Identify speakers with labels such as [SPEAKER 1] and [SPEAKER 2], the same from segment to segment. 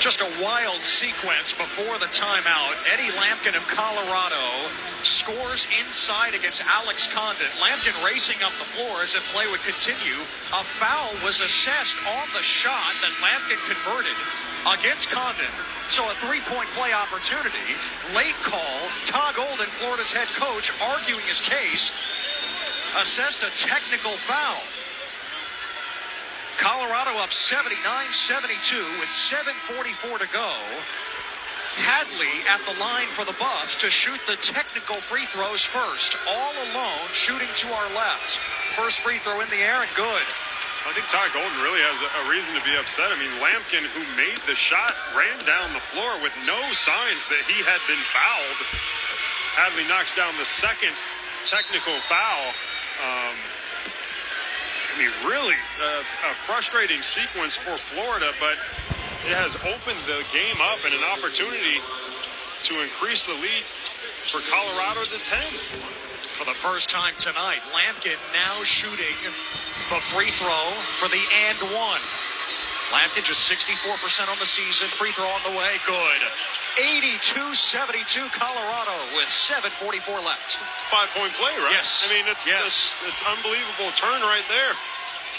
[SPEAKER 1] Just a wild sequence before the timeout. Eddie Lampkin of Colorado scores inside against Alex Condon. Lampkin racing up the floor as if play would continue. A foul was assessed on the shot that Lampkin converted against Condon. So a three-point play opportunity. Late call. Todd Golden, Florida's head coach, arguing his case, assessed a technical foul. Colorado up 79-72 with 7:44 to go. Hadley at the line for the Buffs to shoot the technical free throws first. All alone, shooting to our left. First free throw in the air and good.
[SPEAKER 2] I think Todd Golden really has a reason to be upset. I mean, Lampkin, who made the shot, ran down the floor with no signs that he had been fouled. Hadley knocks down the second technical foul. I mean, really a frustrating sequence for Florida, but it has opened the game up and an opportunity to increase the lead for Colorado to 10.
[SPEAKER 1] For the first time tonight, Lampkin now shooting the free throw for the and one. Lampkin just 64% on the season. Free throw on the way. Good. 82-72 Colorado with 7:44 left.
[SPEAKER 2] 5-point play, right?
[SPEAKER 1] Yes.
[SPEAKER 2] I mean, it's unbelievable turn right there.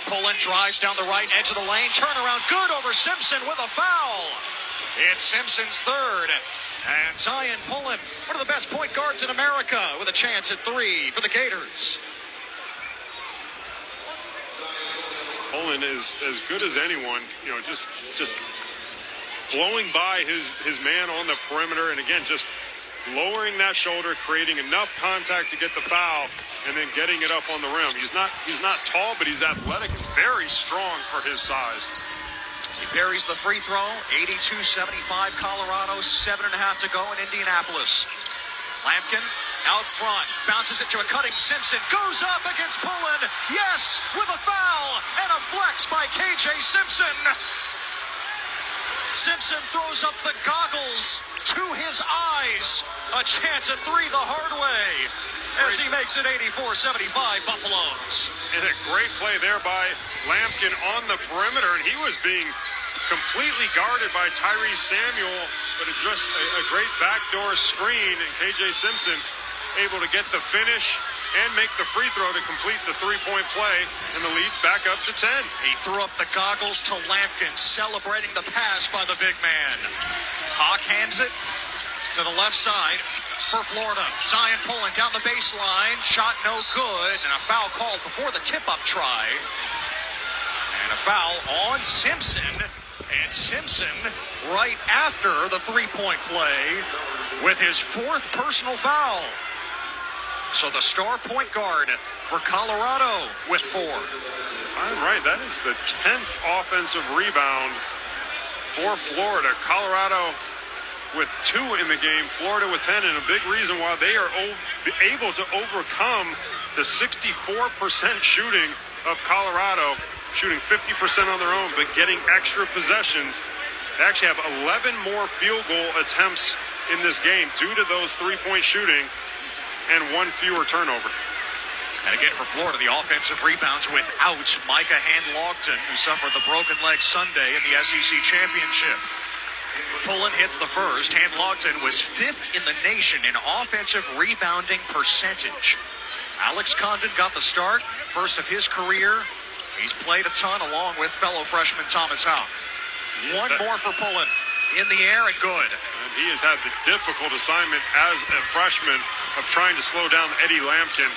[SPEAKER 1] Pullen drives down the right edge of the lane. Turnaround good over Simpson with a foul. It's Simpson's third. And Zion Pullen, one of the best point guards in America, with a chance at three for the Gators.
[SPEAKER 2] Pullen is as good as anyone, you know, just blowing by his man on the perimeter, and again, just lowering that shoulder, creating enough contact to get the foul, and then getting it up on the rim. He's not tall, but he's athletic and very strong for his size.
[SPEAKER 1] He buries the free throw. 82-75 Colorado, 7.5 to go in Indianapolis. Lampkin out front, bounces it to a cutting Simpson, goes up against Pullen. Yes, with a foul and a flex by KJ Simpson. Simpson throws up the goggles to his eyes. A chance at three the hard way as he makes it 84-75 Buffaloes.
[SPEAKER 2] And a great play there by Lampkin on the perimeter, and he was being completely guarded by Tyrese Samuel, but just a great backdoor screen, and KJ Simpson able to get the finish and make the free throw to complete the three-point play, and the lead's back up to 10.
[SPEAKER 1] He threw up the goggles to Lampkin, celebrating the pass by the big man. Hawk hands it to the left side for Florida. Zion Pullen down the baseline, shot no good, and a foul called before the tip-up try. And a foul on Simpson, and Simpson right after the three-point play with his fourth personal foul. So the star point guard for Colorado with 4.
[SPEAKER 2] All right, that is the 10th offensive rebound for Florida. Colorado with 2 in the game, Florida with 10, and a big reason why they are able to overcome the 64% shooting of Colorado, shooting 50% on their own, but getting extra possessions. They actually have 11 more field goal attempts in this game due to those three-point shooting, and 1 fewer turnover.
[SPEAKER 1] And again for Florida, the offensive rebounds without Micah Hand-Logton, who suffered the broken leg Sunday in the SEC Championship. Pullen hits the first. Hand-Logton was 5th in the nation in offensive rebounding percentage. Alex Condon got the start, first of his career. He's played a ton along with fellow freshman Thomas Houck. One more for Pullen. In the air and good.
[SPEAKER 2] And he has had the difficult assignment as a freshman of trying to slow down Eddie Lampkin.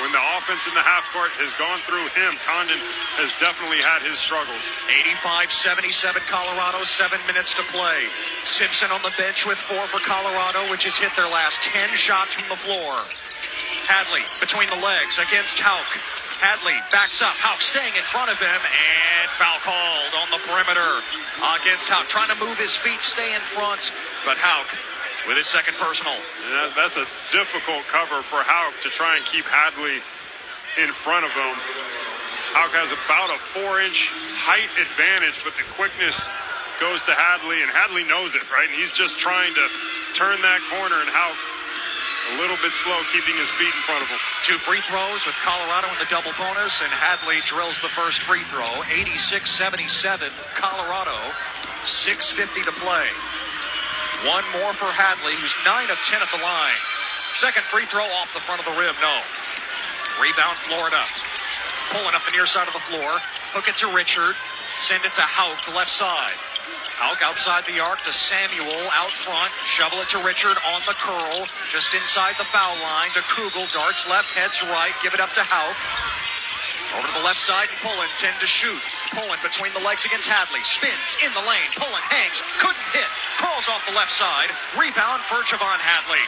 [SPEAKER 2] When the offense in the half court has gone through him, Condon has definitely had his struggles.
[SPEAKER 1] 85-77 Colorado, 7 minutes to play. Simpson on the bench with 4 for Colorado, which has hit their last 10 shots from the floor. Hadley between the legs against Houck. Hadley backs up. Houck staying in front of him, and foul called on the perimeter against Houck. Trying to move his feet, stay in front, but Houck with his second personal.
[SPEAKER 2] And that's a difficult cover for Houck to try and keep Hadley in front of him. Houck has about a 4-inch height advantage, but the quickness goes to Hadley, and Hadley knows it, right? And he's just trying to turn that corner, and Houck a little bit slow, keeping his feet in front of him.
[SPEAKER 1] 2 free throws with Colorado in the double bonus, and Hadley drills the first free throw. 86-77 Colorado. 6:50 to play. One more for Hadley, who's 9 of 10 at the line. Second free throw off the front of the rim, no. Rebound, Florida. Pulling up the near side of the floor. Hook it to Richard. Send it to Hauk, left side. Hauk outside the arc to Samuel out front. Shovel it to Richard on the curl. Just inside the foul line to Kugel. Darts left, heads right. Give it up to Hauk. Over to the left side, and Pullen 10 to shoot. Pullen between the legs against Hadley. Spins in the lane. Pullen hangs. Couldn't hit. Crawls off the left side. Rebound for Javon Hadley.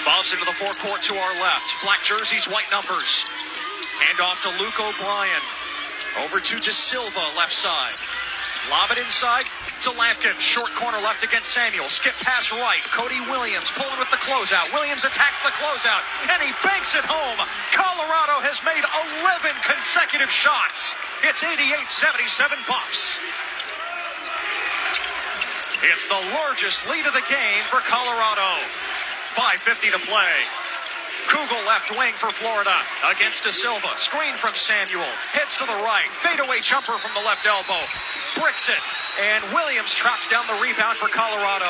[SPEAKER 1] Bobs into the forecourt to our left. Black jerseys, white numbers. Hand off to Luke O'Brien. Over to De Silva, left side. Lob it inside to Lampkin. Short corner left against Samuel. Skip pass right. Cody Williams pulling with the closeout. Williams attacks the closeout, and he banks it home. Colorado has made 11 consecutive shots. It's 88-77 Buffs. It's the largest lead of the game for Colorado. 5:50 to play. Kugel left wing for Florida against De Silva. Screen from Samuel. Heads to the right. Fadeaway jumper from the left elbow. Bricks it. And Williams tracks down the rebound for Colorado.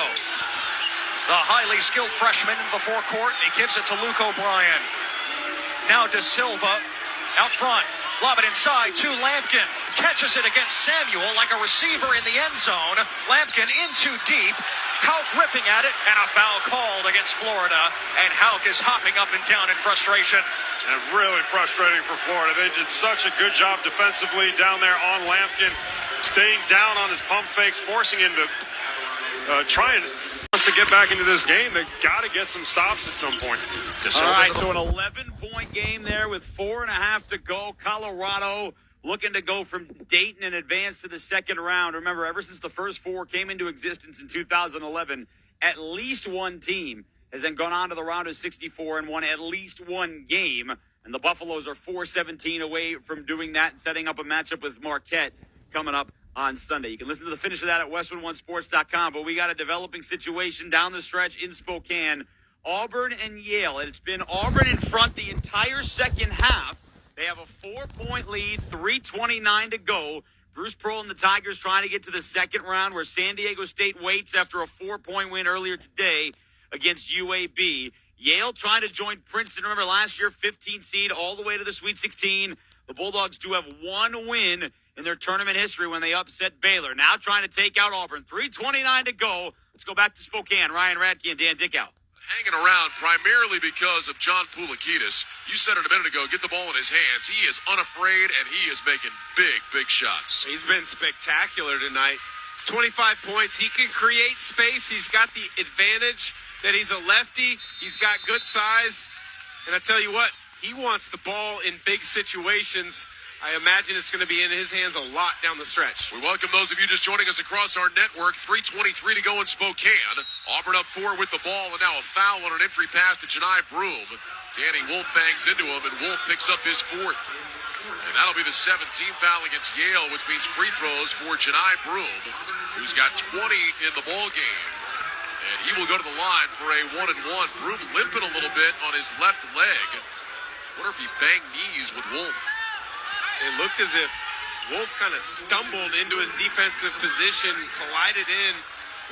[SPEAKER 1] The highly skilled freshman in the forecourt. He gives it to Luke O'Brien. Now De Silva out front. Lob it inside to Lampkin. Catches it against Samuel like a receiver in the end zone. Lampkin in too deep. Hauk ripping at it, and a foul called against Florida. And Hauk is hopping up and down in frustration.
[SPEAKER 2] And really frustrating for Florida. They did such a good job defensively down there on Lampkin, staying down on his pump fakes, forcing him to try and to get back into this game. They got to get some stops at some point.
[SPEAKER 3] All right, so an 11-point game there with 4.5 to go. Colorado looking to go from Dayton and advance to the second round. Remember, ever since the first four came into existence in 2011, at least one team has then gone on to the round of 64 and won at least one game. And the Buffaloes are 4-17 away from doing that and setting up a matchup with Marquette coming up on Sunday. You can listen to the finish of that at westwood1sports.com. But we got a developing situation down the stretch in Spokane. Auburn and Yale. And it's been Auburn in front the entire second half. They have a 4-point lead, 3:29 to go. Bruce Pearl and the Tigers trying to get to the second round where San Diego State waits after a 4-point win earlier today against UAB. Yale trying to join Princeton. Remember last year, 15 seed all the way to the Sweet 16. The Bulldogs do have one win in their tournament history when they upset Baylor. Now trying to take out Auburn. 3:29 to go. Let's go back to Spokane. Ryan Radke and Dan Dickow.
[SPEAKER 4] Hanging around primarily because of John Poulikitis. You said it a minute ago, get the ball in his hands. He is unafraid, and he is making big shots.
[SPEAKER 5] He's been spectacular tonight. 25 points. He can create space. He's got the advantage that he's a lefty. He's got good size. And I tell you what, he wants the ball in big situations. I imagine it's going to be in his hands a lot down the stretch.
[SPEAKER 4] We welcome those of you just joining us across our network. 3:23 to go in Spokane. Auburn up 4 with the ball, and now a foul on an entry pass to Janai Broom. Danny Wolf bangs into him, and Wolf picks up his 4th. And that'll be the 17th foul against Yale, which means free throws for Janai Broom, who's got 20 in the ball game. And he will go to the line for a 1-and-1. Broom limping a little bit on his left leg. Wonder if he banged knees with Wolf.
[SPEAKER 5] It looked as if Wolf kind of stumbled into his defensive position, collided in,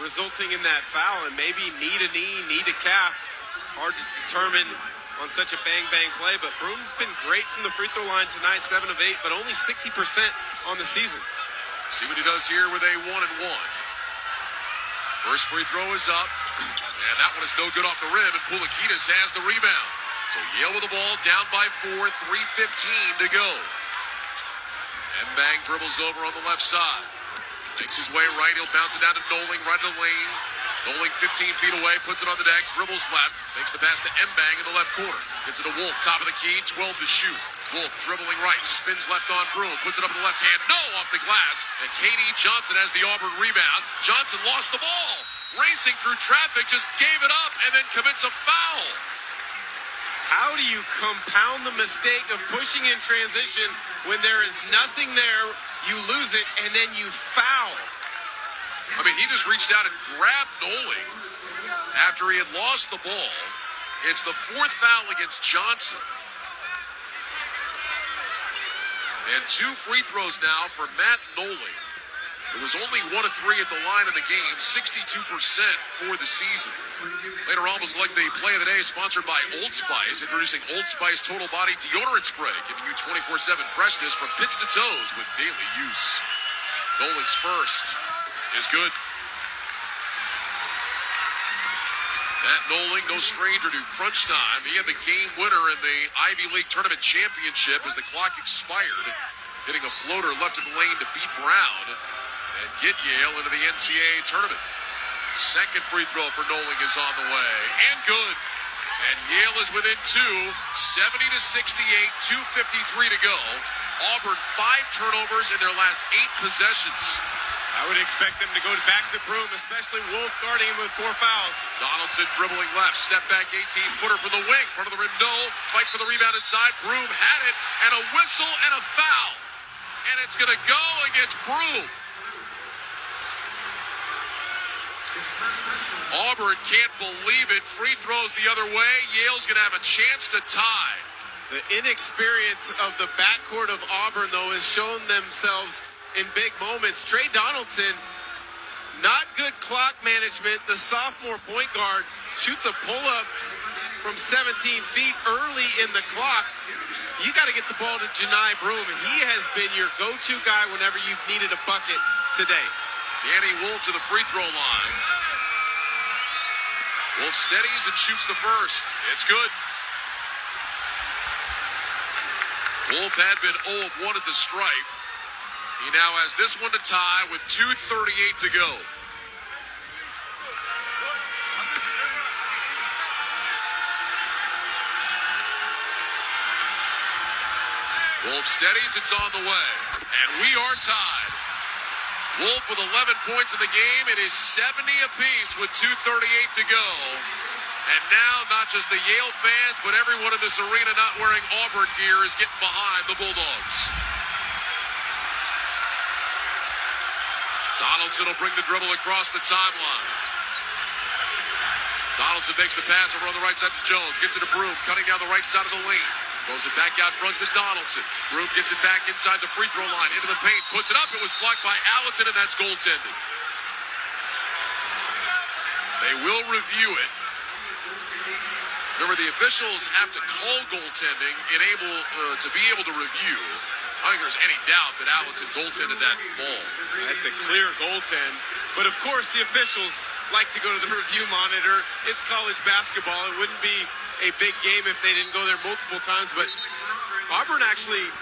[SPEAKER 5] resulting in that foul, and maybe knee to knee, knee to calf. Hard to determine on such a bang-bang play, but Broom's been great from the free throw line tonight, 7 of 8, but only 60% on the season.
[SPEAKER 4] See what he does here with a 1-and-1. First free throw is up, and that one is no good off the rim, and Poulikitis has the rebound. So Yale with the ball, down by 4, 3:15 to go. And Bang dribbles over on the left side. Makes his way right. He'll bounce it down to Noling, right in the lane. Noling 15 feet away, puts it on the deck, dribbles left, makes the pass to Mbang in the left corner. Gets it to Wolf, top of the key, 12 to shoot. Wolf dribbling right, spins left on Broom, puts it up in the left hand, no, off the glass. And K.D. Johnson has the Auburn rebound. Johnson lost the ball. Racing through traffic, just gave it up, and then commits a foul.
[SPEAKER 5] How do you compound the mistake of pushing in transition when there is nothing there, you lose it, and then you foul?
[SPEAKER 4] I mean, he just reached out and grabbed Noling after he had lost the ball. It's the 4th foul against Johnson. And 2 free throws now for Matt Noling, who was only 1 of 3 at the line in the game, 62% for the season. Later on, we'll select the play of the day, sponsored by Old Spice, introducing Old Spice Total Body Deodorant Spray, giving you 24/7 freshness from pits to toes with daily use. Noling's first is good. Matt Noling, no stranger to crunch time. He had the game winner in the Ivy League Tournament Championship as the clock expired, hitting a floater left of the lane to beat Brown and get Yale into the NCAA tournament. Second free throw for Noling is on the way, and good. And Yale is within 2, 70-68, 2:53 to go. Auburn 5 turnovers in their last 8 possessions.
[SPEAKER 5] I would expect them to go back to Broom, especially Wolf guarding him with 4 fouls.
[SPEAKER 4] Donaldson dribbling left, step back 18-footer from the wing, front of the rim, no. Fight for the rebound inside, Broom had it, and a whistle and a foul. And it's going to go against Broom. Auburn can't believe it. Free throws the other way. Yale's going to have a chance to tie.
[SPEAKER 5] The inexperience of the backcourt of Auburn, though, has shown themselves in big moments. Trey Donaldson, not good clock management. The sophomore point guard shoots a pull-up from 17 feet early in the clock. You got to get the ball to Janai Broom. He has been your go-to guy whenever you've needed a bucket today.
[SPEAKER 4] Danny Wolf to the free throw line. Wolf steadies and shoots the first. It's good. Wolf had been 0 of 1 at the stripe. He now has this one to tie with 2:38 to go. Wolf steadies, it's on the way. And we are tied. Wolf with 11 points in the game. It is 70 apiece with 2:38 to go. And now, not just the Yale fans, but everyone in this arena not wearing Auburn gear is getting behind the Bulldogs. Donaldson will bring the dribble across the timeline. Donaldson makes the pass over on the right side to Jones. Gets it to Broom, cutting down the right side of the lane. Throws it back out front to Donaldson. Broom gets it back inside the free throw line, into the paint, puts it up. It was blocked by Allerton, and that's goaltending. They will review it. Remember, the officials have to call goaltending to be able to review. I don't think there's any doubt that Allison goaltended that ball.
[SPEAKER 5] That's a clear goaltend. But, of course, the officials like to go to the review monitor. It's college basketball. It wouldn't be a big game if they didn't go there multiple times. But Auburn actually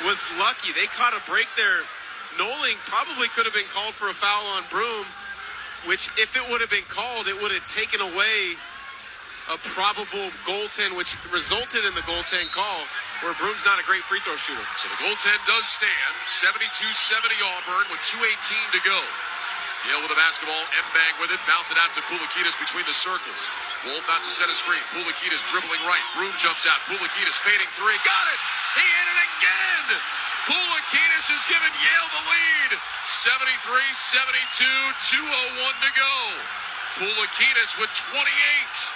[SPEAKER 5] was lucky. They caught a break there. Noling probably could have been called for a foul on Broom, which, if it would have been called, it would have taken away a probable goaltend, which resulted in the goaltend call, where Broom's not a great free throw shooter.
[SPEAKER 4] So the goaltend does stand. 72-70 Auburn with 2:18 to go. Yale with the basketball. Mbang with it. Bounce it out to Poulikitis between the circles. Wolf out to set a screen. Poulikitis dribbling right. Broom jumps out. Poulikitis fading 3. Got it! He hit it again! Poulikitis has given Yale the lead. 73-72. 2:01 to go. Poulikitis with 28.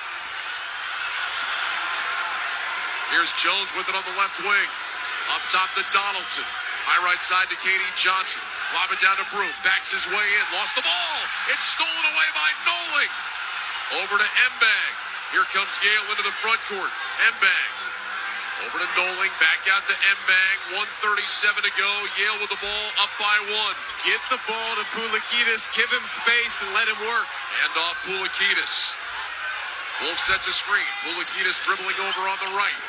[SPEAKER 4] Here's Jones with it on the left wing. Up top to Donaldson. High right side to K.D. Johnson. Lob it down to Broom. Backs his way in. Lost the ball. It's stolen away by Noling. Over to Mbang. Here comes Yale into the front court. Mbang. Over to Noling. Back out to Mbang. 1:37 to go. Yale with the ball up by 1.
[SPEAKER 5] Get the ball to Poulikitis. Give him space and let him work.
[SPEAKER 4] Hand off Poulikitis. Wolf sets a screen. Poulikitis dribbling over on the right.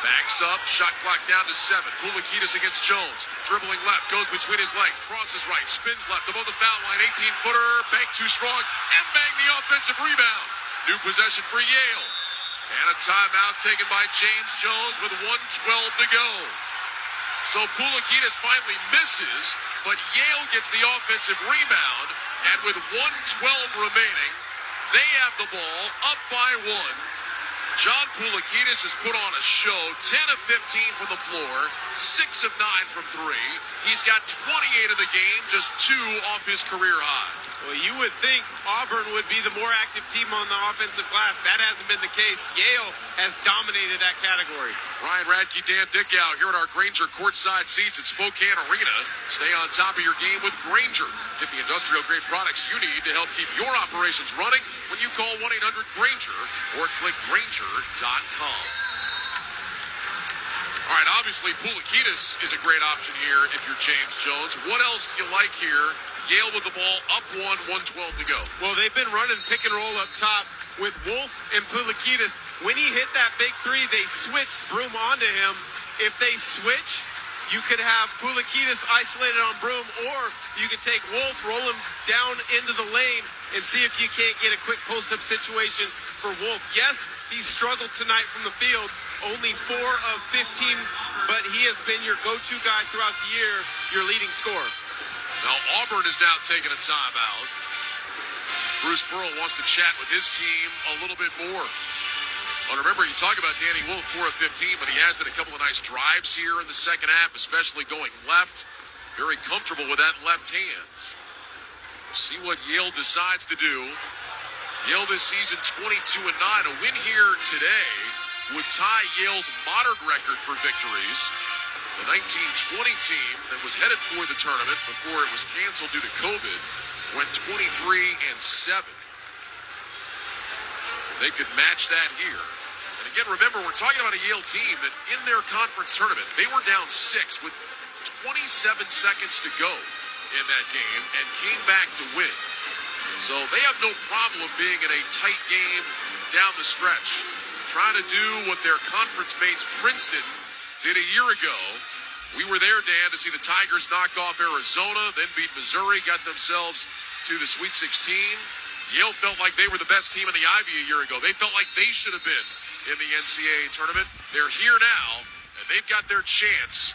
[SPEAKER 4] Backs up, shot clock down to 7. Poulikitis against Jones. Dribbling left, goes between his legs, crosses right, spins left, above the foul line, 18-footer, bank too strong, and bang the offensive rebound. New possession for Yale. And a timeout taken by James Jones with 1:12 to go. So Poulikitis finally misses, but Yale gets the offensive rebound, and with 1:12 remaining, they have the ball up by 1. John Poulikitis has put on a show. 10 of 15 from the floor, 6 of 9 from 3. He's got 28 of the game, just 2 off his career high.
[SPEAKER 5] Well, you would think Auburn would be the more active team on the offensive glass. That hasn't been the case. Yale has dominated that category.
[SPEAKER 4] Ryan Radke, Dan Dickow here at our Grainger courtside seats at Spokane Arena. Stay on top of your game with Grainger. Get the industrial-grade products you need to help keep your operations running when you call 1-800-GRAINGER or click Grainger.com. All right, obviously, Poulikitis is a great option here if you're James Jones. What else do you like here? Yale with the ball up 1:12 to go.
[SPEAKER 5] Well, they've been running pick and roll up top with Wolf and Poulikitis. When he hit that big three, they switched Broom onto him. If they switch, you could have Poulikitis isolated on Broom, or you could take Wolf, roll him down into the lane, and see if you can't get a quick post-up situation for Wolf. Yes, he struggled tonight from the field, only 4 of 15, but he has been your go-to guy throughout the year, your leading scorer.
[SPEAKER 4] Now Auburn is now taking a timeout. Bruce Pearl wants to chat with his team a little bit more. Well, remember, you talk about Danny Wolf, 4 of 15, but he has done a couple of nice drives here in the second half, especially going left. Very comfortable with that left hand. See what Yale decides to do. Yale this season 22-9. A win here today would tie Yale's modern record for victories. The 1920 team that was headed for the tournament before it was canceled due to COVID went 23-7. They could match that here. And again, remember, we're talking about a Yale team that in their conference tournament, they were down 6 with 27 seconds to go in that game and came back to win. So they have no problem being in a tight game down the stretch, trying to do what their conference mates Princeton did a year ago. We were there, Dan, to see the Tigers knock off Arizona, then beat Missouri, got themselves to the Sweet 16. Yale felt like they were the best team in the Ivy a year ago. They felt like they should have been in the NCAA tournament. They're here now, and they've got their chance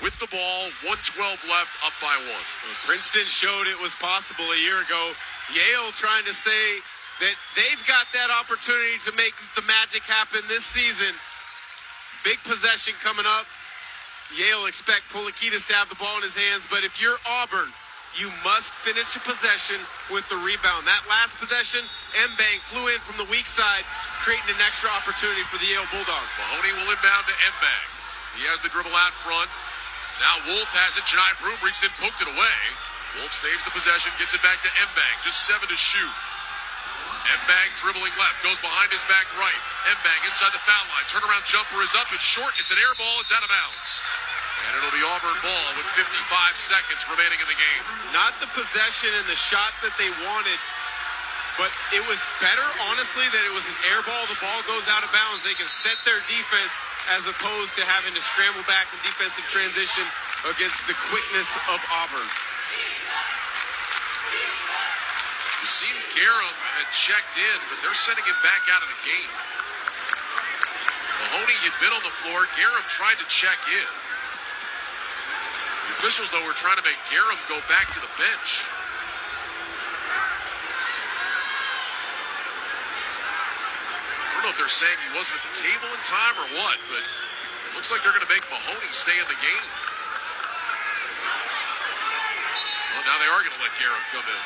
[SPEAKER 4] with the ball, 1:12 left, up by 1.
[SPEAKER 5] Well, Princeton showed it was possible a year ago. Yale trying to say that they've got that opportunity to make the magic happen this season. Big possession coming up. Yale expect Poulikitis to have the ball in his hands, but if you're Auburn, you must finish the possession with the rebound. That last possession, Mbang flew in from the weak side, creating an extra opportunity for the Yale Bulldogs.
[SPEAKER 4] Mahoney will inbound to Mbang. He has the dribble out front. Now Wolf has it. Janai Broom reached in, poked it away. Wolf saves the possession, gets it back to Mbang. Just 7 to shoot. Mbang dribbling left, goes behind his back right. Mbang inside the foul line. Turnaround jumper is up. It's short. It's an air ball. It's out of bounds. And it'll be Auburn ball with 55 seconds remaining in the game.
[SPEAKER 5] Not the possession and the shot that they wanted, but it was better, honestly, that it was an air ball. The ball goes out of bounds. They can set their defense as opposed to having to scramble back in defensive transition against the quickness of Auburn.
[SPEAKER 4] Yasim Garum had checked in, but they're sending him back out of the game. Mahoney had been on the floor. Garum tried to check in. The officials, though, were trying to make Garum go back to the bench. I don't know if they're saying he wasn't at the table in time or what, but it looks like they're going to make Mahoney stay in the game. Well, now they are going to let Garum come in.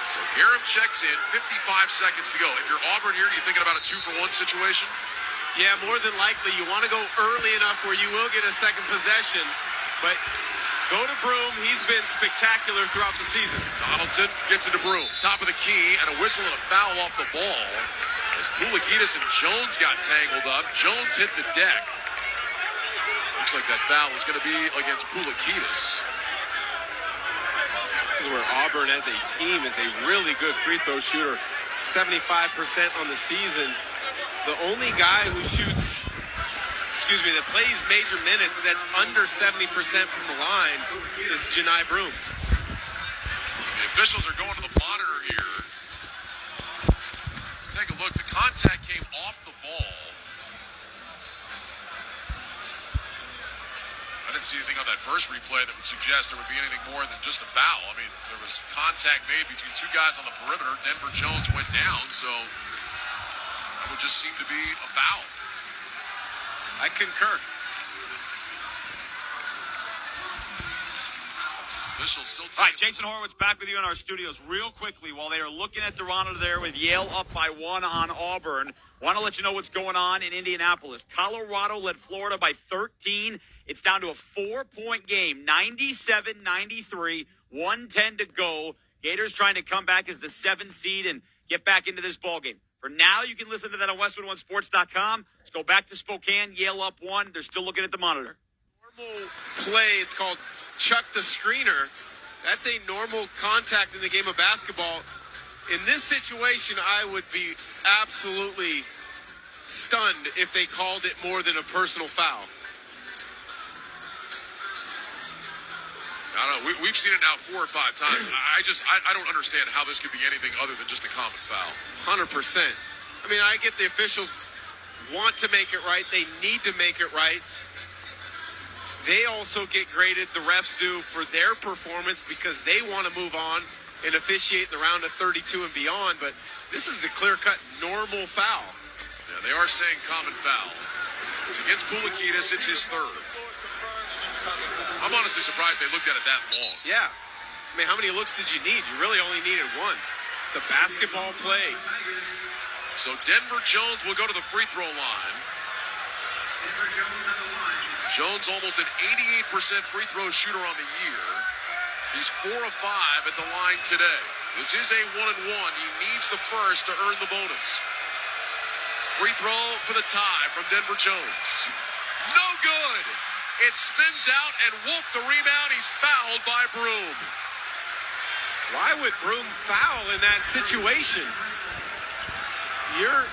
[SPEAKER 4] So Garum checks in, 55 seconds to go. If you're Auburn here, are you thinking about a 2-for-1 situation?
[SPEAKER 5] Yeah, more than likely. You want to go early enough where you will get a second possession, but go to Broom. He's been spectacular throughout the season.
[SPEAKER 4] Donaldson gets into Broom. Top of the key, and a whistle and a foul off the ball. As Poulikitis and Jones got tangled up, Jones hit the deck. Looks like that foul is going to be against Poulikitis.
[SPEAKER 5] This is where Auburn as a team is a really good free throw shooter. 75% on the season. The only guy who shoots, that plays major minutes that's under 70% from the line is Janai Broom.
[SPEAKER 4] The officials are going to the monitor here. Let's take a look. The contact came off the ball. I didn't see anything on that first replay that would suggest there would be anything more than just a foul. I mean, there was contact made between two guys on the perimeter. Denver Jones went down, so That would just seem to be a foul.
[SPEAKER 5] I concur.
[SPEAKER 4] Officials still
[SPEAKER 3] All right,
[SPEAKER 4] taking.
[SPEAKER 3] Jason Horowitz back with you in our studios real quickly while they are looking at Toronto there with Yale up by 1 on Auburn. Want to let you know what's going on in Indianapolis. Colorado led Florida by 13. It's down to a 4-point game, 97-93, 1:10 to go. Gators trying to come back as the 7th seed and get back into this ballgame. For now, you can listen to that on Westwood1Sports.com. Let's go back to Spokane. Yale up 1. They're still looking at the monitor.
[SPEAKER 5] Normal play, it's called chuck the screener. That's a normal contact in the game of basketball. In this situation, I would be absolutely stunned if they called it more than a personal foul.
[SPEAKER 4] I don't know. We've seen it now 4 or 5 times. I don't understand how this could be anything other than just a common foul.
[SPEAKER 5] 100%. I mean, I get the officials want to make it right. They need to make it right. They also get graded, the refs do, for their performance because they want to move on and officiate in the round of 32 and beyond. But this is a clear-cut normal foul.
[SPEAKER 4] Yeah, they are saying common foul. It's against Koulikides. It's his 3rd. I'm honestly surprised they looked at it that long.
[SPEAKER 5] Yeah. I mean, how many looks did you need? You really only needed 1. It's a basketball play.
[SPEAKER 4] So Denver Jones will go to the free throw line. Jones almost an 88% free throw shooter on the year. He's 4 of 5 at the line today. This is a 1-and-1. He needs the first to earn the bonus. Free throw for the tie from Denver Jones. No good. It spins out, and Wolf the rebound. He's fouled by Broom.
[SPEAKER 5] Why would Broom foul in that situation? You're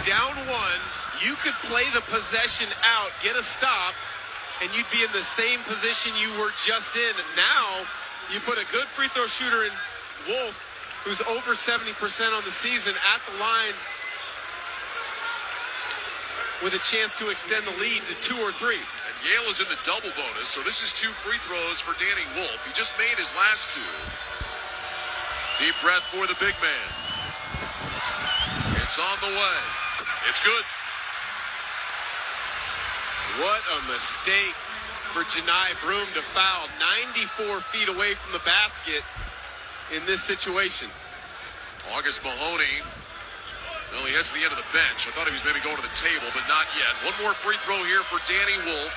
[SPEAKER 5] down 1. You could play the possession out, get a stop, and you'd be in the same position you were just in. Now, you put a good free throw shooter in Wolf, who's over 70% on the season, at the line with a chance to extend the lead to 2 or 3.
[SPEAKER 4] And Yale is in the double bonus, so this is 2 free throws for Danny Wolf. He just made his last 2. Deep breath for the big man. It's on the way. It's good.
[SPEAKER 5] What a mistake for Janai Broom to foul 94 feet away from the basket in this situation.
[SPEAKER 4] August Mahoney. Well, he heads to the end of the bench. I thought he was maybe going to the table, but not yet. One more free throw here for Danny Wolf.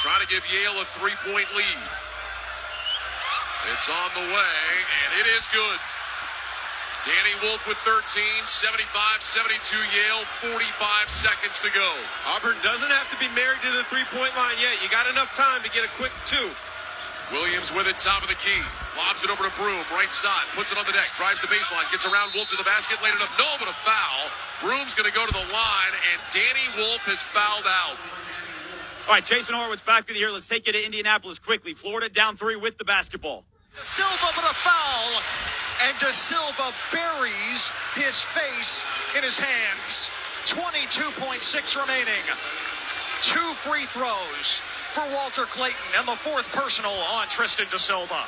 [SPEAKER 4] Trying to give Yale a 3-point lead. It's on the way, and it is good. Danny Wolf with 13, 75-72 Yale, 45 seconds to go.
[SPEAKER 5] Auburn doesn't have to be married to the three-point line yet. You got enough time to get a quick 2.
[SPEAKER 4] Williams with it, top of the key. Lobs it over to Broom, right side, puts it on the deck, drives the baseline, gets around Wolf to the basket, late enough, no, but a foul. Broom's going to go to the line, and Danny Wolf has fouled out.
[SPEAKER 3] All right, Jason Horowitz back with you here. Let's take you to Indianapolis quickly. Florida down 3 with the basketball.
[SPEAKER 1] Silva with a foul, and De Silva buries his face in his hands. 22.6 remaining. 2 free throws for Walter Clayton, and the 4th personal on Tristan De Silva.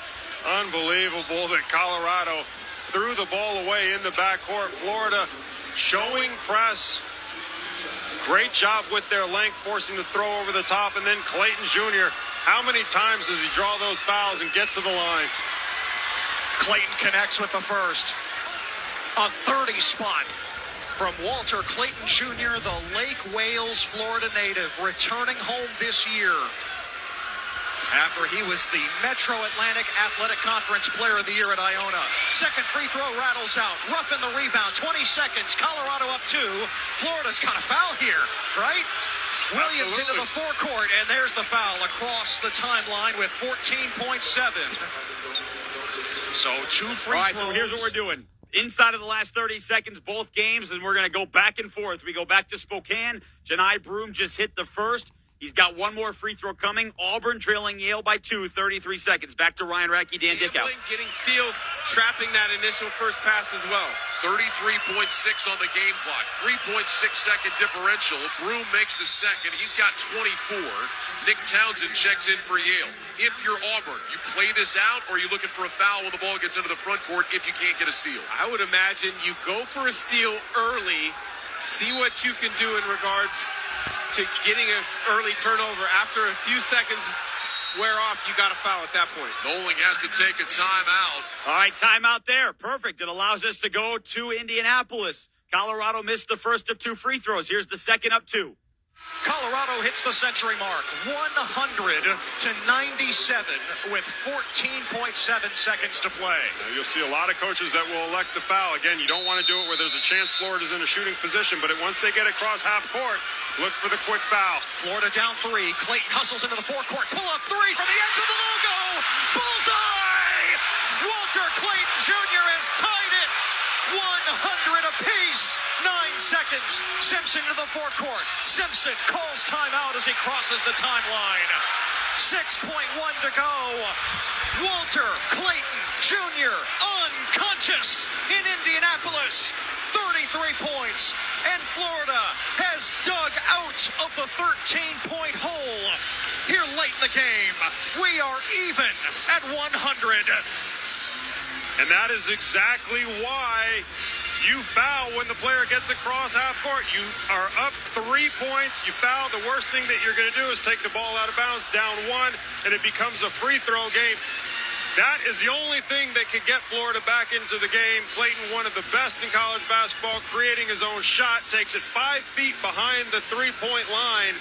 [SPEAKER 2] Unbelievable that Colorado threw the ball away in the backcourt. Florida showing press. Great job with their length, forcing the throw over the top. And then Clayton Jr., how many times does he draw those fouls and get to the line?
[SPEAKER 1] Clayton connects with the first. A 30 spot from Walter Clayton Jr., the Lake Wales, Florida native, returning home this year after he was the Metro Atlantic Athletic Conference Player of the Year at Iona. Second free throw rattles out. Ruff in the rebound. 20 seconds. Colorado up 2. Florida's got a foul here, right? Williams into the forecourt, and there's the foul across the timeline with 14.7. So 2 free throws.
[SPEAKER 3] All right, so here's what we're doing. Inside of the last 30 seconds, both games, and we're going to go back and forth. We go back to Spokane. Janai Broom just hit the first. He's got one more free throw coming. Auburn trailing Yale by 2, 33 seconds. Back to Ryan Radke, Dan Dickow.
[SPEAKER 5] Getting steals, trapping that initial first pass as well.
[SPEAKER 4] 33.6 on the game clock. 3.6-second differential. Broom makes the second. He's got 24. Nick Townsend checks in for Yale. If you're Auburn, you play this out, or are you looking for a foul when the ball gets into the front court if you can't get a steal?
[SPEAKER 5] I would imagine you go for a steal early See what you can do in regards to getting an early turnover. After a few seconds wear off, you got to foul at that point.
[SPEAKER 4] Noling has to take a timeout.
[SPEAKER 3] All right, timeout there. Perfect. It allows us to go to Indianapolis. Colorado missed the first of 2 free throws. Here's the second up 2.
[SPEAKER 1] Colorado hits the century mark, 100-97 with 14.7 seconds to play.
[SPEAKER 2] Now, you'll see a lot of coaches that will elect to foul. Again, you don't want to do it where there's a chance Florida's in a shooting position, but once they get across half court, look for the quick foul.
[SPEAKER 1] Florida down 3. Clayton hustles into the forecourt. Pull-up 3 from the edge of the logo. Bullseye! Walter Clayton Jr. has tied it. 100 apiece. 9 seconds. Simpson to the forecourt. Simpson calls timeout as he crosses the timeline. 6.1 to go. Walter Clayton Jr. unconscious in Indianapolis. 33 points. And Florida has dug out of the 13-point hole. Here late in the game, we are even at 100.
[SPEAKER 2] And that is exactly why you foul when the player gets across half court. You are up 3 points. You foul. The worst thing that you're going to do is take the ball out of bounds, down 1, and it becomes a free throw game. That is the only thing that could get Florida back into the game. Clayton, one of the best in college basketball, creating his own shot, takes it 5 feet behind the three-point line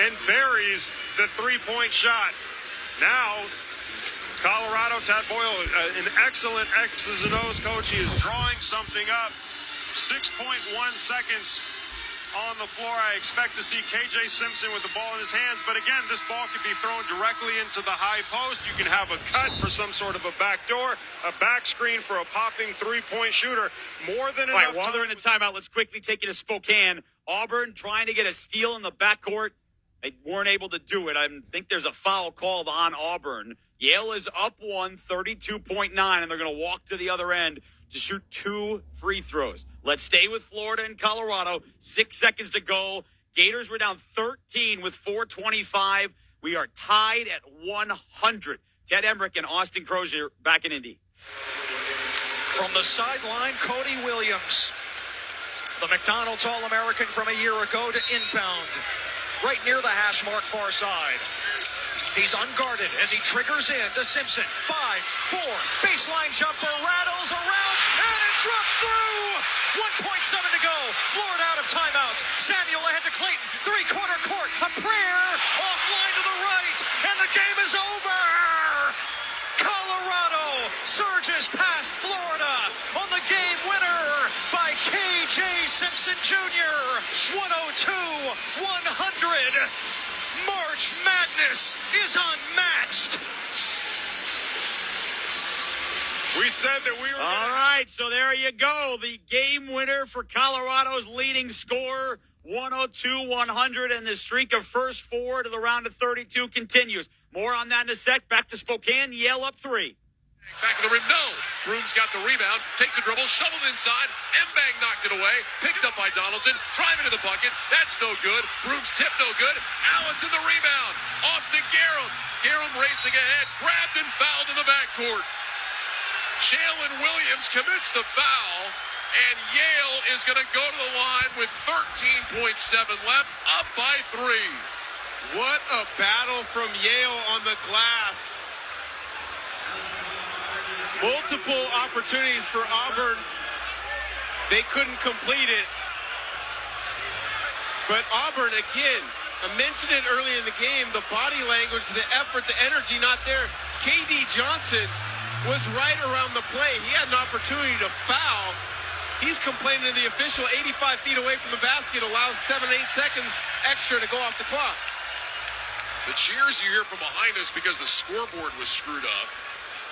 [SPEAKER 2] and buries the three-point shot. Now, Colorado, Tad Boyle, an excellent X's and O's coach. He is drawing something up. 6.1 seconds on the floor. I expect to see KJ Simpson with the ball in his hands. But again, this ball could be thrown directly into the high post. You can have a cut for some sort of a backdoor, a back screen for a popping three-point shooter. More than enough.
[SPEAKER 3] All right, while they're in the timeout, let's quickly take you to Spokane. Auburn trying to get a steal in the backcourt. They weren't able to do it. I think there's a foul called on Auburn. Yale is up 1, 32.9, and they're going to walk to the other end to shoot 2 free throws. Let's stay with Florida and Colorado. 6 seconds to go. Gators were down 13 with 4:25. We are tied at 100. Ted Emmerich and Austin Crozier back in Indy.
[SPEAKER 1] From the sideline, Cody Williams, the McDonald's All-American from a year ago, to inbound. Right near the hash mark, far side. He's unguarded as he triggers in to Simpson. 5-4. Baseline jumper rattles around and it drops through. 1.7 to go. Florida out of timeouts. Samuel ahead to Clayton. Three-quarter court. A prayer offline to the right. And the game is over. Colorado surges past Florida on the game winner by KJ Simpson Jr. 102-100. March Madness is unmatched.
[SPEAKER 2] We said that we were
[SPEAKER 3] All right, so there you go. The game winner for Colorado's leading scorer, 102-100, and the streak of first 4 to the round of 32 continues. More on that in a sec. Back to Spokane. Yale up 3.
[SPEAKER 4] Back of the rim, no. Brooms got the rebound, takes a dribble, shoveled inside. Mbang knocked it away, picked up by Donaldson, driving to the bucket. That's no good. Brooms tip no good. Allen to the rebound, off to Garum. Garum racing ahead, grabbed and fouled in the backcourt. Jalen Williams commits the foul, and Yale is going to go to the line with 13.7 left, up by 3.
[SPEAKER 5] What a battle from Yale on the glass. Multiple opportunities for Auburn. They couldn't complete it. But Auburn, again, I mentioned it earlier in the game, the body language, the effort, the energy not there. KD Johnson was right around the play. He had an opportunity to foul. He's complaining to the official 85 feet away from the basket, allows 7-8 seconds extra to go off the clock.
[SPEAKER 4] The cheers you hear from behind us because the scoreboard was screwed up.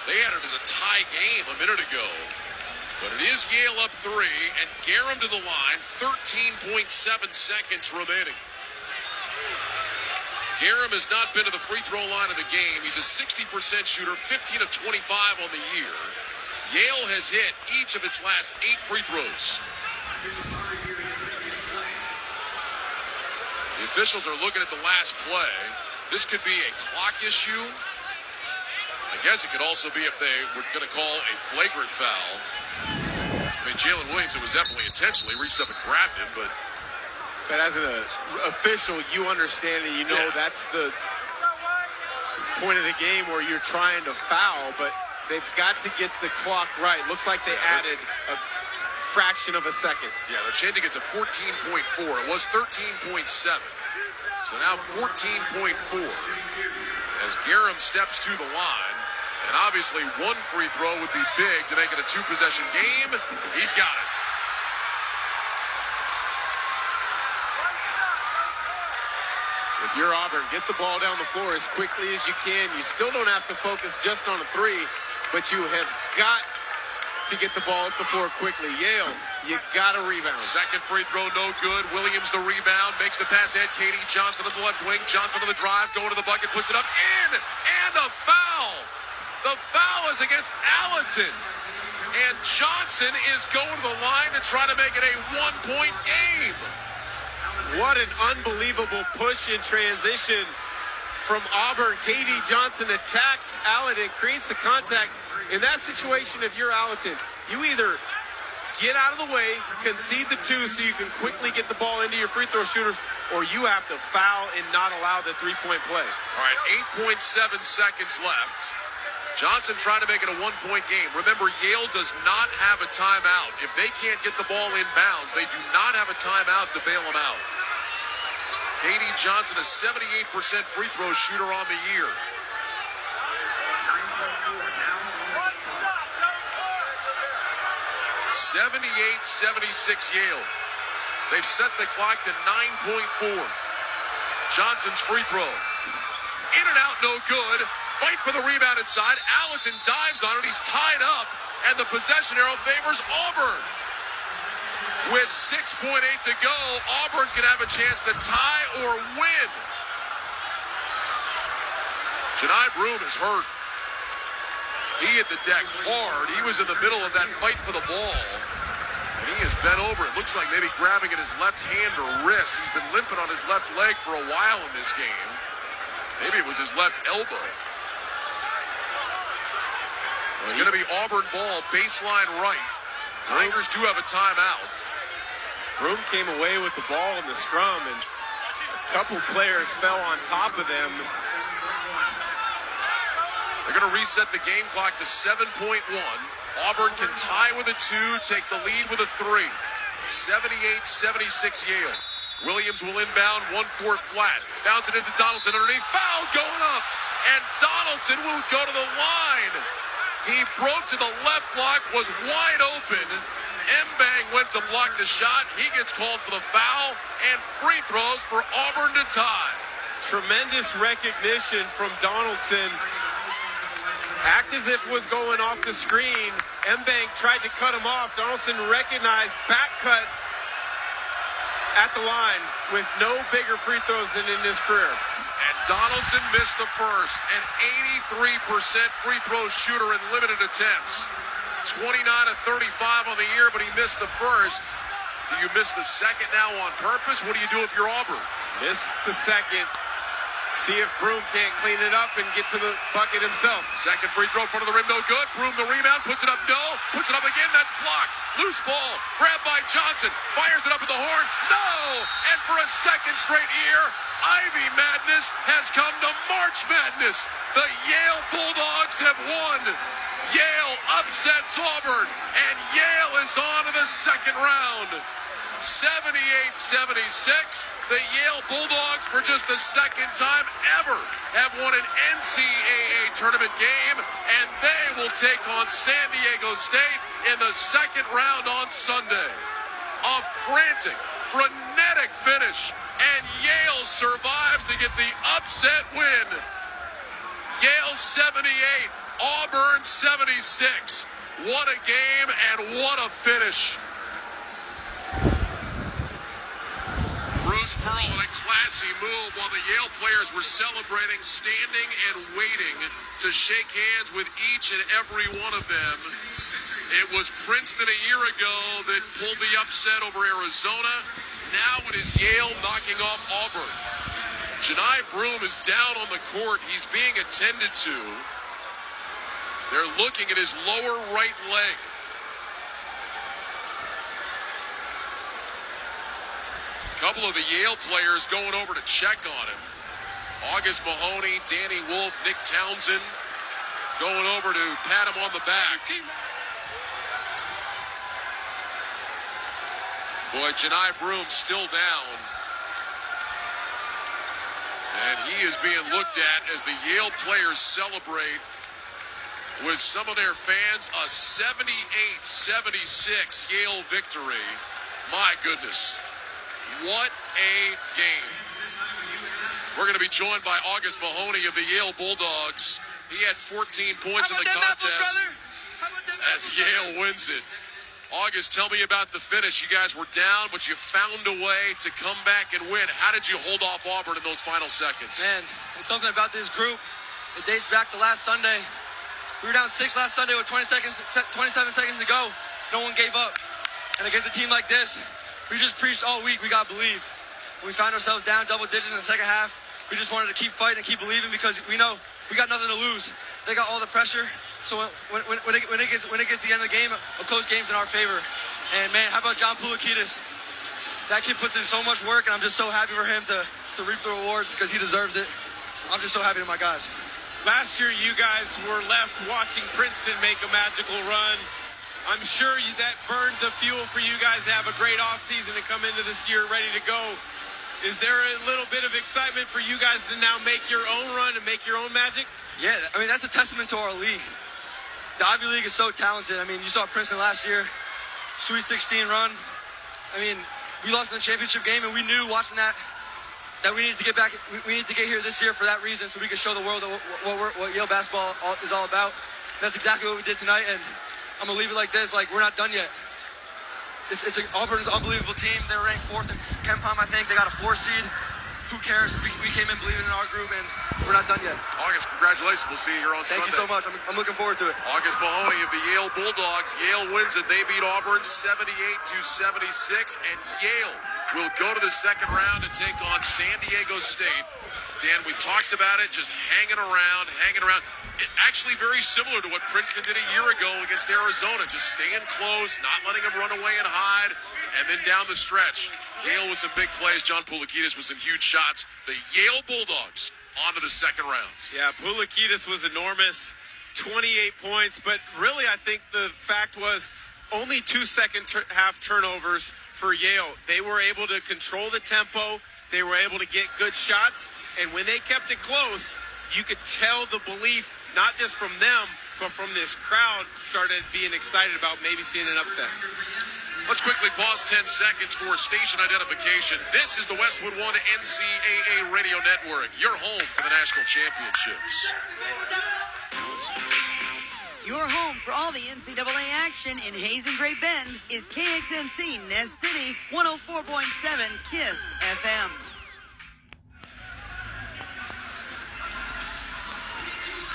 [SPEAKER 4] They had it as a tie game a minute ago. But it is Yale up 3, and Garum to the line, 13.7 seconds remaining. Garum has not been to the free throw line of the game. He's a 60% shooter, 15 of 25 on the year. Yale has hit each of its last 8 free throws. The officials are looking at the last play. This could be a clock issue. I guess it could also be if they were going to call a flagrant foul. I mean, Jalen Williams, it was definitely intentional. He reached up and grabbed him, but
[SPEAKER 5] as an official, you understand and you know that's the point of the game where you're trying to foul, but they've got to get the clock right. Looks like they added a fraction of a second.
[SPEAKER 4] yeah, they're changing it to 14.4. It was 13.7. So now 14.4 as Garum steps to the line. And obviously one free throw would be big to make it a two-possession game. He's got it.
[SPEAKER 5] If you're Auburn, get the ball down the floor as quickly as you can. You still don't have to focus just on a three, but you have got to get the ball up the floor quickly. Yale, you got to rebound.
[SPEAKER 4] Second free throw, no good. Williams the rebound, makes the pass ahead. Katie Johnson on the left wing. Johnson on the drive, going to the bucket, puts it up, in, and a foul. The foul is against Allenton. And Johnson is going to the line to try to make it a one-point game.
[SPEAKER 5] What an unbelievable push in transition from Auburn. Katie Johnson attacks Allenton, creates the contact. In that situation, if you're Allenton, you either get out of the way, concede the two so you can quickly get the ball into your free throw shooters, or you have to foul and not allow the three-point play.
[SPEAKER 4] All right, 8.7 seconds left. Johnson trying to make it a one-point game. Remember, Yale does not have a timeout. If they can't get the ball in bounds, they do not have a timeout to bail them out. Katie Johnson, a 78% free throw shooter on the year. (78-76) Yale. They've set the clock to 9.4. Johnson's free throw. In and out, no good. Fight for the rebound inside. Allenton dives on it. He's tied up. And the possession arrow favors Auburn. With 6.8 to go, Auburn's going to have a chance to tie or win. Janai Broome is hurt. He hit the deck hard. He was in the middle of that fight for the ball. And he is bent over. It looks like maybe grabbing at his left hand or wrist. He's been limping on his left leg for a while in this game. Maybe it was his left elbow. It's going to be Auburn ball, baseline right. Tigers do have a timeout.
[SPEAKER 5] Broome came away with the ball in the scrum, and a couple players fell on top of them.
[SPEAKER 4] They're going to reset the game clock to 7.1. Auburn can tie with a 2, take the lead with a 3. 78-76 Yale. Williams will inbound, 1-4 flat. Bounce it into Donaldson underneath. Foul going up. And Donaldson will go to the line. He broke to the left block, was wide open. Mbang went to block the shot. He gets called for the foul, and free throws for Auburn to tie.
[SPEAKER 5] Tremendous recognition from Donaldson. Act as if it was going off the screen. Mbang tried to cut him off. Donaldson recognized, back cut at the line with no bigger free throws than in his career.
[SPEAKER 4] And Donaldson missed the first, an 83% free throw shooter in limited attempts. 29 of 35 on the year, but he missed the first. Do you miss the second now on purpose? What do you do if you're Auburn?
[SPEAKER 5] Miss the second. See if Broome can't clean it up and get to the bucket himself.
[SPEAKER 4] Second free throw in front of the rim, no good. Broome the rebound, puts it up, no. Puts it up again, that's blocked. Loose ball, grabbed by Johnson. Fires it up at the horn, no! And for a second straight year, Ivy Madness has come to March Madness. The Yale Bulldogs have won. Yale upsets Auburn, and Yale is on to the second round. 78-76. The Yale Bulldogs, for just the second time ever, have won an NCAA tournament game, and they will take on San Diego State in the second round on Sunday. A frantic, frenetic finish, and Yale survives to get the upset win. Yale 78, Auburn 76. What a game and what a finish. Bruce Pearl in a classy move while the Yale players were celebrating, standing and waiting to shake hands with each and every one of them. It was Princeton a year ago that pulled the upset over Arizona. Now it is Yale knocking off Auburn. Janai Broome is down on the court. He's being attended to. They're looking at his lower right leg. couple of the Yale players going over to check on him. August Mahoney, Danny Wolf, Nick Townsend going over to pat him on the back. Boy, Janai Broom still down. And he is being looked at as the Yale players celebrate with some of their fans a 78-76 Yale victory. My goodness. What a game. We're going to be joined by August Mahoney of the Yale Bulldogs. He had 14 points in the contest as Yale wins it. August, tell me about the finish. You guys were down, but you found a way to come back and win. How did you hold off Auburn in those final seconds?
[SPEAKER 6] Man, it's something about this group. It dates back to last Sunday. We were down 6 last Sunday with 27 seconds to go. No one gave up. And against a team like this, we just preached all week, we got to believe. When we found ourselves down double digits in the second half, we just wanted to keep fighting and keep believing because we know we got nothing to lose. They got all the pressure. So when it gets to the end of the game, a close game's in our favor. And man, how about John Poulikitis? That kid puts in so much work, and I'm just so happy for him to reap the rewards because he deserves it. I'm just so happy to my guys.
[SPEAKER 5] Last year, you guys were left watching Princeton make a magical run. I'm sure that burned the fuel for you guys to have a great offseason and come into this year ready to go. Is there a little bit of excitement for you guys to now make your own run and make your own magic?
[SPEAKER 6] Yeah, I mean, that's a testament to our league. The Ivy League is so talented. I mean, you saw Princeton last year, Sweet 16 run. I mean, we lost in the championship game, and we knew watching that we needed to get back. We need to get here this year for that reason, so we can show the world what Yale basketball is all about. And that's exactly what we did tonight, and I'm gonna leave it like this: like we're not done yet. Auburn's an unbelievable team. They were ranked 4th in KenPom, I think. They got a 4 seed. Who cares? We came in believing in our group, and we're not done yet.
[SPEAKER 4] August, congratulations. We'll see you here on Sunday.
[SPEAKER 6] Thank you so much. I'm looking forward to it.
[SPEAKER 4] August Mahoney of the Yale Bulldogs. Yale wins it. They beat Auburn 78-76, and Yale will go to the second round and take on San Diego State. Dan, we talked about it, just hanging around. It actually very similar to what Princeton did a year ago against Arizona, just staying close, not letting them run away and hide, and then down the stretch. Yale was in big plays. John Poulikitis was in huge shots. The Yale Bulldogs onto the second round.
[SPEAKER 5] Yeah, Poulikitis was enormous, 28 points, but really I think the fact was only 2 second half turnovers for Yale. They were able to control the tempo. They were able to get good shots, and when they kept it close, you could tell the belief, not just from them, but from this crowd, started being excited about maybe seeing an upset.
[SPEAKER 4] Let's quickly pause 10 seconds for station identification. This is the Westwood One NCAA Radio Network, your home for the national championships.
[SPEAKER 7] Your home for all the NCAA action in Hayes and Great Bend is KXNC Nest City 104.7 KISS FM.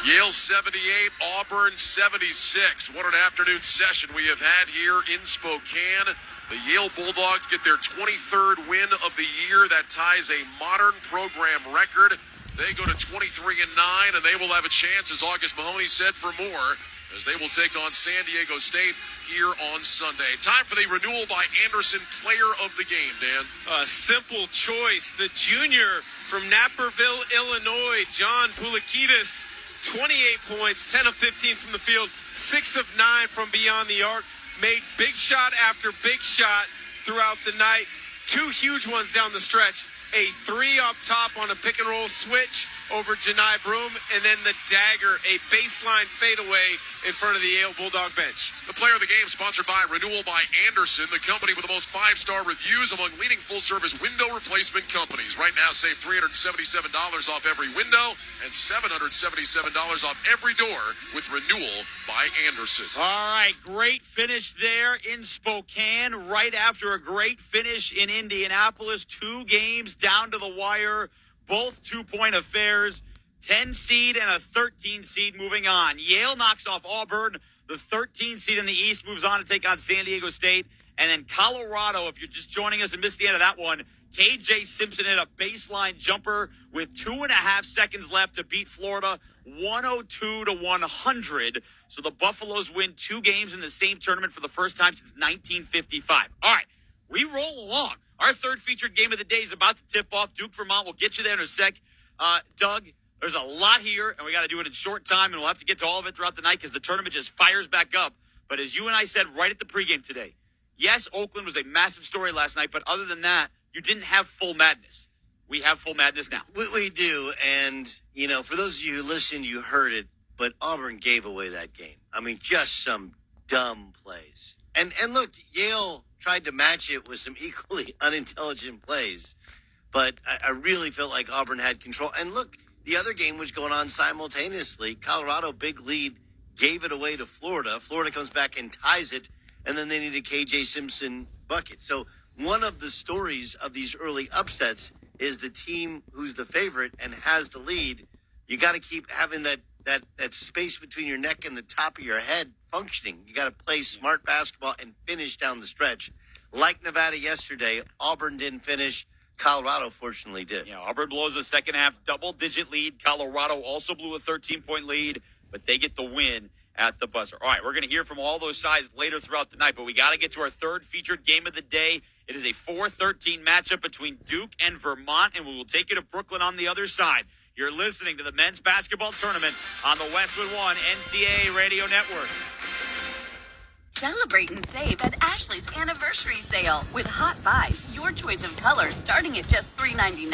[SPEAKER 4] Yale 78, Auburn 76. What an afternoon session we have had here in Spokane. The Yale Bulldogs get their 23rd win of the year. That ties a modern program record. They go to 23-9, and they will have a chance, as August Mahoney said, for more, as they will take on San Diego State here on Sunday. Time for the renewal by Anderson Player of the Game, Dan.
[SPEAKER 5] A simple choice. The junior from Naperville, Illinois, John Poulikitis, 28 points, 10 of 15 from the field, 6 of 9 from beyond the arc. Made big shot after big shot throughout the night. 2 huge ones down the stretch. A 3 up top on a pick and roll switch over Janai Broom, and then the dagger, a baseline fadeaway in front of the Yale Bulldog bench.
[SPEAKER 4] The Player of the Game sponsored by Renewal by Anderson, the company with the most 5-star reviews among leading full-service window replacement companies. Right now, save $377 off every window and $777 off every door with Renewal by Anderson.
[SPEAKER 3] All right, great finish there in Spokane right after a great finish in Indianapolis. 2 games down to the wire, both 2-point affairs. 10 seed and a 13 seed moving on. Yale knocks off Auburn. The 13 seed in the East moves on to take on San Diego State. And then Colorado, if you're just joining us and missed the end of that one, KJ Simpson hit a baseline jumper with 2.5 seconds left to beat Florida 102-100. So the Buffaloes win 2 games in the same tournament for the first time since 1955. All right, we roll along. Our third featured game of the day is about to tip off. Duke, Vermont. We'll get you there in a sec. Doug, there's a lot here, and we got to do it in short time, and we'll have to get to all of it throughout the night because the tournament just fires back up. But as you and I said right at the pregame today, yes, Oakland was a massive story last night, but other than that, you didn't have full madness. We have full madness now.
[SPEAKER 8] We do, and, you know, for those of you who listened, you heard it, but Auburn gave away that game. I mean, just some dumb plays. And look, Yale tried to match it with some equally unintelligent plays, but I really felt like Auburn had control. And look, the other game was going on simultaneously. Colorado, big lead, gave it away to Florida. Florida comes back and ties it, and then they need a KJ Simpson bucket. So one of the stories of these early upsets is the team who's the favorite and has the lead. You got to keep having that space between your neck and the top of your head functioning. You got to play smart basketball and finish down the stretch. Like Nevada yesterday, Auburn didn't finish. Colorado, fortunately, did.
[SPEAKER 3] Yeah, Auburn blows a second half double-digit lead. Colorado also blew a 13-point lead, but they get the win at the buzzer. All right, we're going to hear from all those sides later throughout the night, but we got to get to our third featured game of the day. It is a 4-13 matchup between Duke and Vermont, and we will take you to Brooklyn on the other side. You're listening to the men's basketball tournament on the Westwood One NCAA Radio Network.
[SPEAKER 9] Celebrate and save at Ashley's Anniversary Sale. With Hot Buys, your choice of colors starting at just $3.99.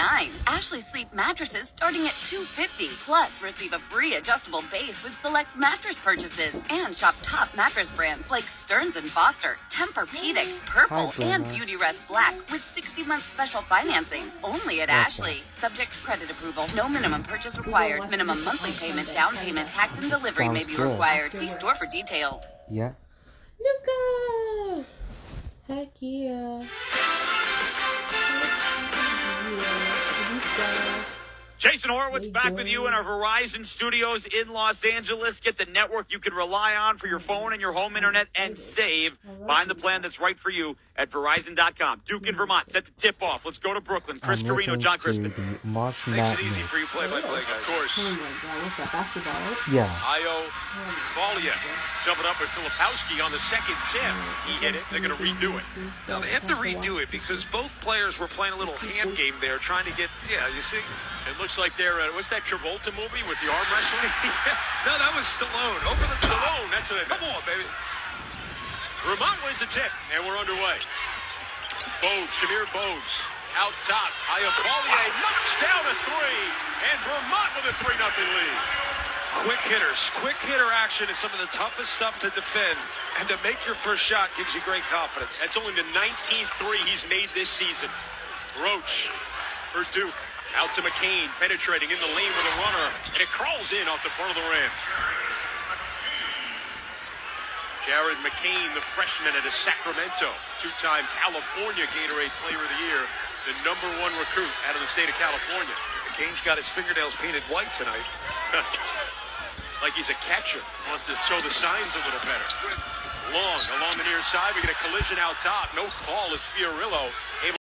[SPEAKER 9] Ashley Sleep mattresses starting at $2.50. Plus, receive a free adjustable base with select mattress purchases. And shop top mattress brands like Stearns & Foster, Tempur-Pedic, Purple, and Beautyrest Black with 60-month special financing. Only at Ashley. Subject to credit approval. No minimum purchase required. Minimum monthly payment, down payment, tax, and delivery may be required. See store for details.
[SPEAKER 10] Yeah.
[SPEAKER 11] Luca! Heck yeah.
[SPEAKER 3] Jason Horowitz back with you in our Verizon studios in Los Angeles. Get the network you can rely on for your phone and your home internet and save. Find the plan that's right for you at Verizon.com. Duke and Vermont set the tip off. Let's go to Brooklyn. Chris Carino, John Crispin.
[SPEAKER 10] Makes
[SPEAKER 4] it easy for you play-by-play guys. Of course.
[SPEAKER 11] Oh my God, what's that, basketball?
[SPEAKER 10] Yeah.
[SPEAKER 12] Io Falia jumping up with Filipowski on the second tip. He hit it. They're going to redo it.
[SPEAKER 1] Now, they have to redo it because both players were playing a little hand game there, trying to get, you see.
[SPEAKER 12] It looks like they're, what's that Travolta movie with the arm wrestling?
[SPEAKER 1] No, that was Stallone. Over the top.
[SPEAKER 12] Stallone, that's what I meant.
[SPEAKER 1] Come on, baby.
[SPEAKER 12] Vermont wins a tip, and we're underway. Bogues, Shamir Bogues, out top. Iafalio knocks down a three, and Vermont with a 3-0 lead.
[SPEAKER 1] Quick hitters. Quick hitter action is some of the toughest stuff to defend, and to make your first shot gives you great confidence.
[SPEAKER 12] That's only the 19th three he's made this season. Roach for Duke. Out to McCain, penetrating in the lane with a runner, and it crawls in off the front of the rim. Jared McCain, the freshman out of Sacramento, two-time California Gatorade Player of the Year, the #1 recruit out of the state of California.
[SPEAKER 1] McCain's got his fingernails painted white tonight.
[SPEAKER 12] Like he's a catcher. Wants to show the signs a little better. Long along the near side. We get a collision out top. No call as Fiorillo able